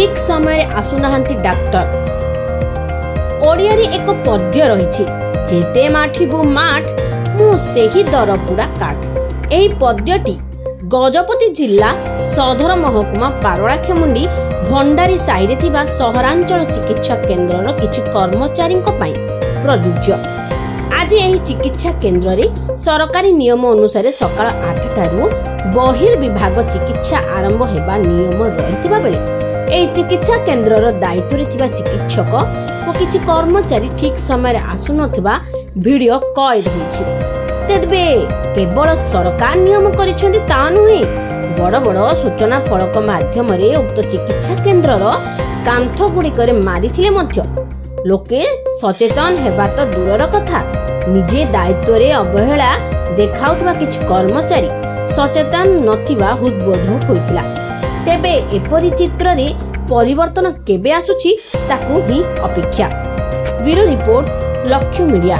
ठीक समय आसुनाहांती डाक्टर। ओडिया रे एक पद्य रही जेते माठिबु माठ मु सेही दरपुड़ा काठ। एही पद्यटी गजपति जिला सदर महकुमा पारଳାଖେମୁଣ୍ଡି भंडारी साइरे थिबा सहरांचल चिकित्सा केन्द्रर किछि कर्मचारी प्रयोज्य। आज एही चिकित्सा केन्द्र रे सरकारी नियम अनुसार सकाळ 8 टारू बहिर्विभाग चिकित्सा आरंभ हेबा नियम रहिथिबा बेले एही चिकित्सा केन्द्रर दायित्व रे थिबा चिकित्सक और किछि कर्मचारी ठीक समय आसु नथिबा वीडियो कैद होइछि। तेबे केवल सरकार नियम करिसेंती ता नुहे, बड़ बड़ सूचना फलक माध्यम रे उक्त चिकित्सा केन्द्रर कांथ गुड़िकरे मारिथिले मध्य लोके सचेतन हेबा तो दूरर कथा, निजे दायित्व रे अवहेला देखाउतबा किछि कर्मचारी सचेतन नथिबा हृदबोध होइथिला। तेबे एपरि चित्र रे परिवर्तन केबे आसुछि ताकू ही अपेक्षा। ब्यूरो रिपोर्ट, लक्ष्य मीडिया।